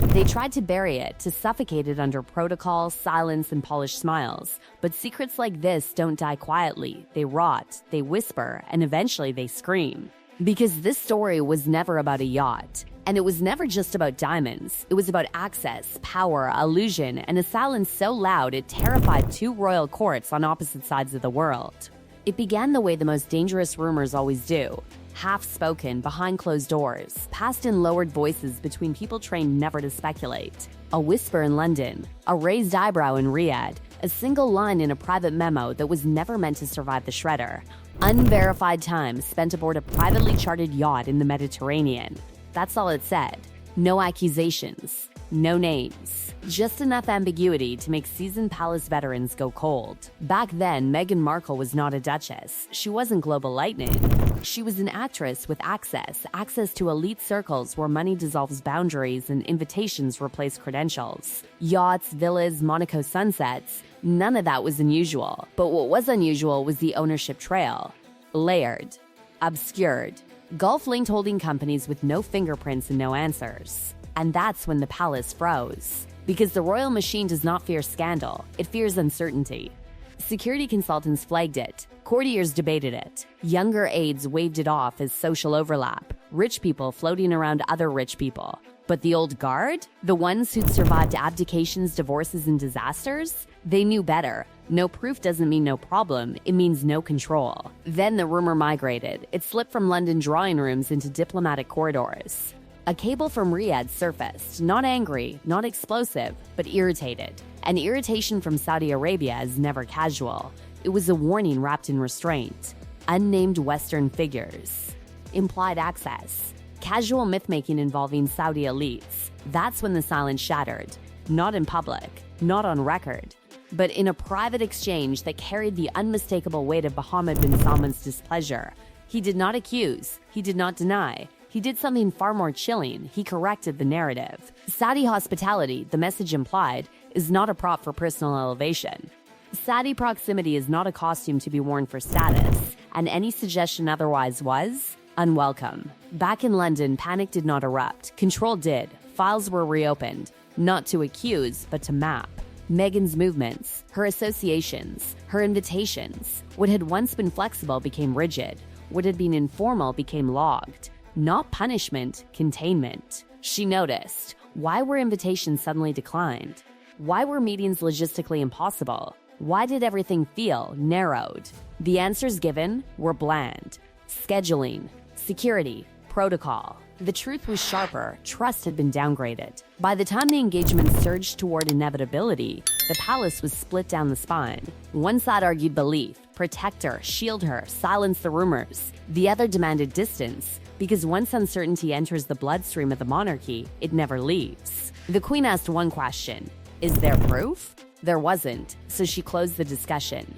They tried to bury it, to suffocate it under protocol, silence, and polished smiles. But secrets like this don't die quietly. They rot, they whisper, and eventually they scream. Because this story was never about a yacht. And it was never just about diamonds. It was about access, power, illusion, and a silence so loud it terrified two royal courts on opposite sides of the world. It began the way the most dangerous rumors always do. Half-spoken, behind closed doors, passed in lowered voices between people trained never to speculate. A whisper in London, a raised eyebrow in Riyadh, a single line in a private memo that was never meant to survive the shredder. Unverified time spent aboard a privately chartered yacht in the Mediterranean. That's all it said. No accusations, no names. Just enough ambiguity to make seasoned palace veterans go cold. Back then, Meghan Markle was not a duchess. She wasn't global lightning. She was an actress with access to elite circles where money dissolves boundaries and invitations replace credentials. Yachts, villas, Monaco sunsets, none of that was unusual. But what was unusual was the ownership trail. Layered, obscured, Gulf-linked holding companies with no fingerprints and no answers. And that's when the palace froze. Because the royal machine does not fear scandal, it fears uncertainty. Security consultants flagged it. Courtiers debated it. Younger aides waved it off as social overlap. Rich people floating around other rich people. But the old guard? The ones who'd survived abdications, divorces, and disasters? They knew better. No proof doesn't mean no problem, it means no control. Then the rumor migrated. It slipped from London drawing rooms into diplomatic corridors. A cable from Riyadh surfaced, not angry, not explosive, but irritated. And irritation from Saudi Arabia is never casual. It was a warning wrapped in restraint. Unnamed Western figures. Implied access. Casual myth-making involving Saudi elites. That's when the silence shattered. Not in public, not on record, but in a private exchange that carried the unmistakable weight of Mohammed bin Salman's displeasure. He did not accuse, he did not deny. He did something far more chilling. He corrected the narrative. Saudi hospitality, the message implied, is not a prop for personal elevation. Saudi proximity is not a costume to be worn for status, and any suggestion otherwise was unwelcome. Back in London, panic did not erupt. Control did. Files were reopened, not to accuse, but to map. Meghan's movements, her associations, her invitations. What had once been flexible became rigid. What had been informal became logged. Not punishment, containment. She noticed. Why were invitations suddenly declined? Why were meetings logistically impossible? Why did everything feel narrowed? The answers given were bland. Scheduling, security, protocol. The truth was sharper. Trust had been downgraded. By the time the engagement surged toward inevitability, the palace was split down the spine. One side argued belief, protect her, shield her, silence the rumors. The other demanded distance, because once uncertainty enters the bloodstream of the monarchy, it never leaves. The Queen asked one question: is there proof? There wasn't, so she closed the discussion.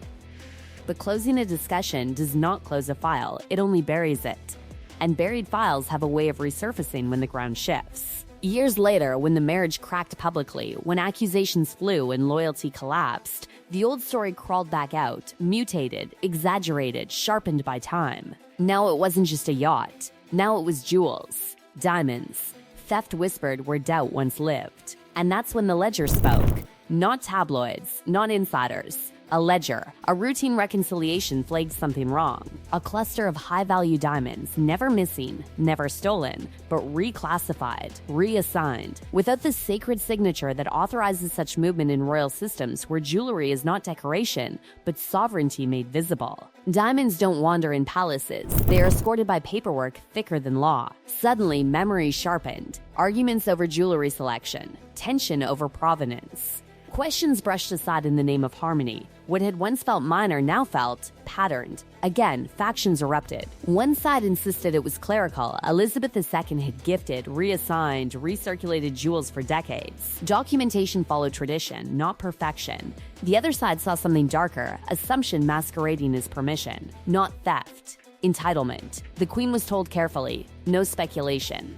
But closing a discussion does not close a file, it only buries it. And buried files have a way of resurfacing when the ground shifts. Years later, when the marriage cracked publicly, when accusations flew and loyalty collapsed, the old story crawled back out, mutated, exaggerated, sharpened by time. Now it wasn't just a yacht. Now it was jewels, diamonds, theft whispered where doubt once lived. And that's when the ledger spoke. Not tabloids, not insiders. A ledger, a routine reconciliation flagged something wrong. A cluster of high-value diamonds, never missing, never stolen, but reclassified, reassigned, without the sacred signature that authorizes such movement in royal systems where jewelry is not decoration, but sovereignty made visible. Diamonds don't wander in palaces. They are escorted by paperwork thicker than law. Suddenly, memory sharpened. Arguments over jewelry selection. Tension over provenance. Questions brushed aside in the name of harmony. What had once felt minor now felt patterned. Again, factions erupted. One side insisted it was clerical. Elizabeth II had gifted, reassigned, recirculated jewels for decades. Documentation followed tradition, not perfection. The other side saw something darker, assumption masquerading as permission, not theft. Entitlement. The Queen was told carefully, no speculation.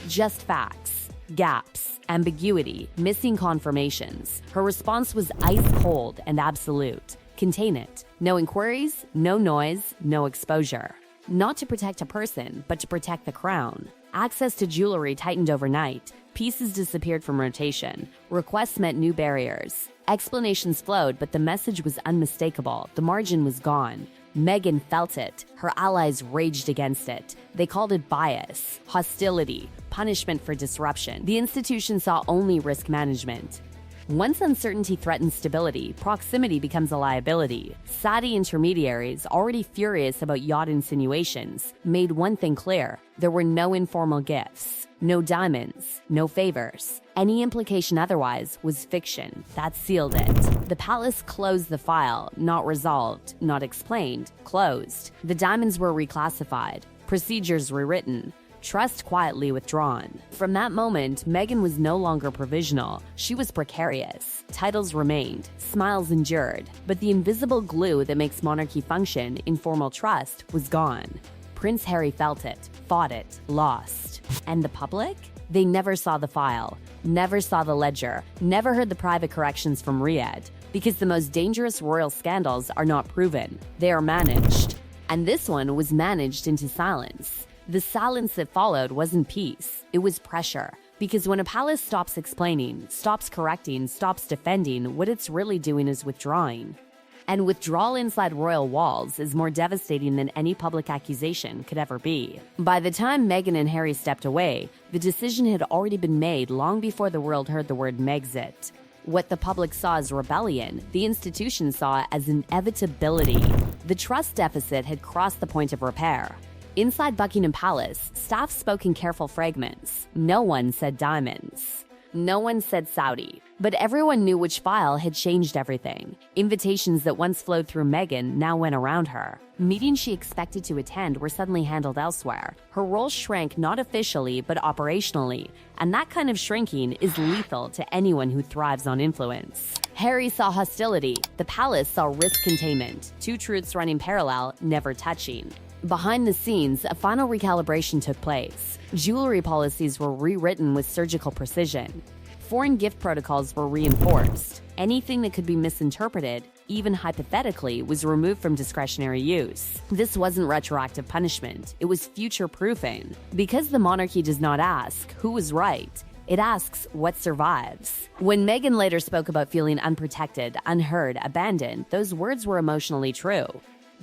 Just facts. Gaps, ambiguity, missing confirmations. Her response was ice cold and absolute. Contain it. No inquiries, no noise, no exposure. Not to protect a person, but to protect the crown. Access to jewelry tightened overnight. Pieces disappeared from rotation. Requests met new barriers. Explanations flowed, but the message was unmistakable. The margin was gone. Meghan felt it. Her allies raged against it. They called it bias, hostility, punishment for disruption. The institution saw only risk management. Once uncertainty threatens stability, proximity becomes a liability. Saudi intermediaries, already furious about Yacht insinuations, made one thing clear: there were no informal gifts, no diamonds, no favors. Any implication otherwise was fiction. That sealed it. The palace closed the file, not resolved, not explained, closed. The diamonds were reclassified, procedures rewritten, trust quietly withdrawn. From that moment, Meghan was no longer provisional. She was precarious. Titles remained, smiles endured, but the invisible glue that makes monarchy function, informal trust, was gone. Prince Harry felt it, fought it, lost. And the public? They never saw the file, never saw the ledger, never heard the private corrections from Riyadh, because the most dangerous royal scandals are not proven. They are managed. And this one was managed into silence. The silence that followed wasn't peace, it was pressure. Because when a palace stops explaining, stops correcting, stops defending, what it's really doing is withdrawing. And withdrawal inside royal walls is more devastating than any public accusation could ever be. By the time Meghan and Harry stepped away, the decision had already been made long before the world heard the word Megxit. What the public saw as rebellion, the institution saw as inevitability. The trust deficit had crossed the point of repair. Inside Buckingham Palace, staff spoke in careful fragments. No one said diamonds. No one said Saudi. But everyone knew which file had changed everything. Invitations that once flowed through Meghan now went around her. Meetings she expected to attend were suddenly handled elsewhere. Her role shrank not officially, but operationally. And that kind of shrinking is lethal to anyone who thrives on influence. Harry saw hostility. The palace saw risk containment. Two truths running parallel, never touching. Behind the scenes, a final recalibration took place. Jewelry policies were rewritten with surgical precision. Foreign gift protocols were reinforced. Anything that could be misinterpreted, even hypothetically, was removed from discretionary use. This wasn't retroactive punishment, it was future-proofing. Because the monarchy does not ask who was right, it asks what survives. When Meghan later spoke about feeling unprotected, unheard, abandoned, those words were emotionally true.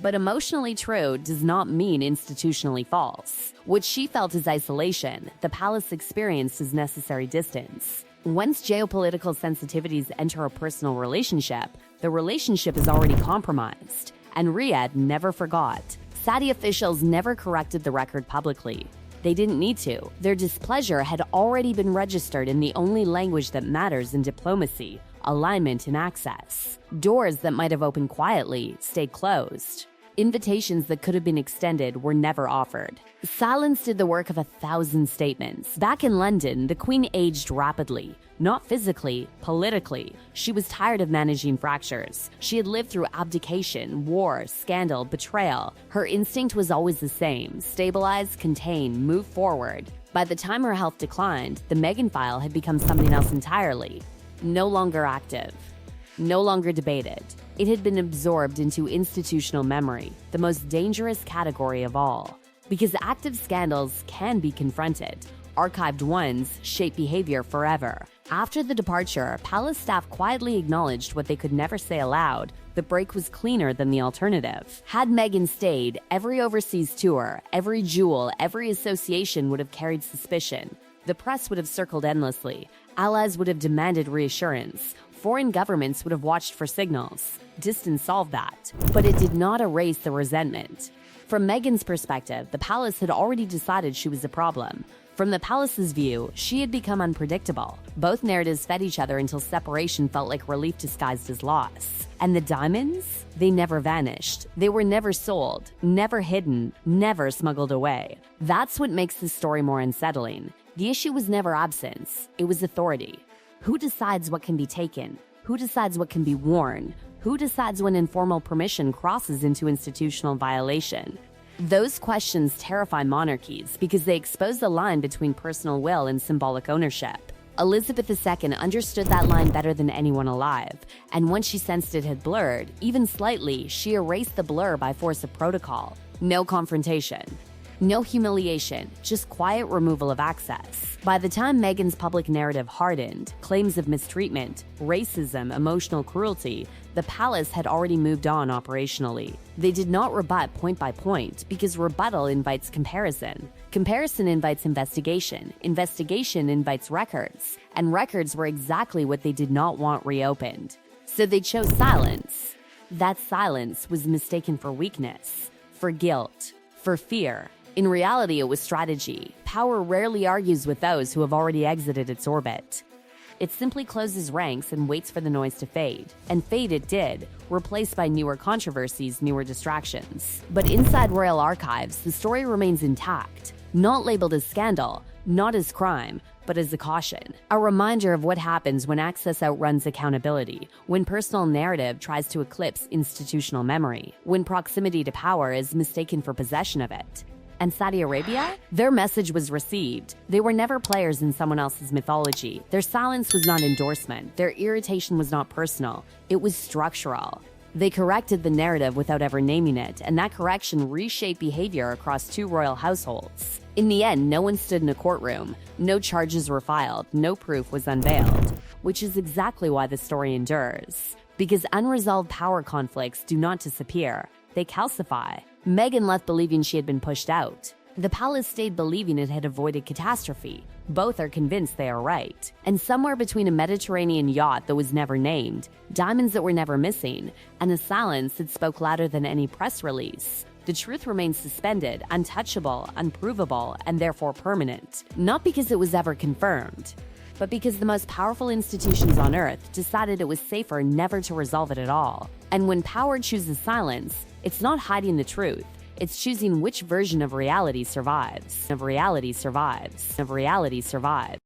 But emotionally true does not mean institutionally false. What she felt is isolation. The palace experienced as necessary distance. Once geopolitical sensitivities enter a personal relationship, the relationship is already compromised. And Riyadh never forgot. Saudi officials never corrected the record publicly. They didn't need to. Their displeasure had already been registered in the only language that matters in diplomacy: alignment and access. Doors that might have opened quietly stayed closed. Invitations that could have been extended were never offered. Silence did the work of 1,000 statements. Back in London, the Queen aged rapidly. Not physically, politically. She was tired of managing fractures. She had lived through abdication, war, scandal, betrayal. Her instinct was always the same: stabilize, contain, move forward. By the time her health declined, the Meghan file had become something else entirely. No longer active. No longer debated. It had been absorbed into institutional memory, the most dangerous category of all. Because active scandals can be confronted. Archived ones shape behavior forever. After the departure, palace staff quietly acknowledged what they could never say aloud: the break was cleaner than the alternative. Had Meghan stayed, every overseas tour, every jewel, every association would have carried suspicion. The press would have circled endlessly. Allies would have demanded reassurance. Foreign governments would have watched for signals. Distance solved that, but it did not erase the resentment. From Meghan's perspective, the palace had already decided she was a problem. From the palace's view, she had become unpredictable. Both narratives fed each other until separation felt like relief disguised as loss. And the diamonds? They never vanished. They were never sold, never hidden, never smuggled away. That's what makes this story more unsettling. The issue was never absence, it was authority. Who decides what can be taken? Who decides what can be worn? Who decides when informal permission crosses into institutional violation? Those questions terrify monarchies because they expose the line between personal will and symbolic ownership. Elizabeth II understood that line better than anyone alive, and once she sensed it had blurred, even slightly, she erased the blur by force of protocol. No confrontation. No humiliation, just quiet removal of access. By the time Meghan's public narrative hardened, claims of mistreatment, racism, emotional cruelty, the palace had already moved on operationally. They did not rebut point by point because rebuttal invites comparison. Comparison invites investigation. Investigation invites records. And records were exactly what they did not want reopened. So they chose silence. That silence was mistaken for weakness, for guilt, for fear. In reality, it was strategy. Power rarely argues with those who have already exited its orbit. It simply closes ranks and waits for the noise to fade. And fade it did, replaced by newer controversies, newer distractions. But inside royal archives, the story remains intact. Not labeled as scandal, not as crime, but as a caution. A reminder of what happens when access outruns accountability, when personal narrative tries to eclipse institutional memory, when proximity to power is mistaken for possession of it. And Saudi Arabia? Their message was received. They were never players in someone else's mythology. Their silence was not endorsement. Their irritation was not personal. It was structural. They corrected the narrative without ever naming it, and that correction reshaped behavior across two royal households. In the end, no one stood in a courtroom. No charges were filed. No proof was unveiled. Which is exactly why the story endures. Because unresolved power conflicts do not disappear. They calcify. Meghan left believing she had been pushed out. The palace stayed believing it had avoided catastrophe. Both are convinced they are right. And somewhere between a Mediterranean yacht that was never named, diamonds that were never missing, and a silence that spoke louder than any press release, the truth remains suspended, untouchable, unprovable, and therefore permanent. Not because it was ever confirmed, but because the most powerful institutions on earth decided it was safer never to resolve it at all. And when power chooses silence, it's not hiding the truth. It's choosing which version of reality survives.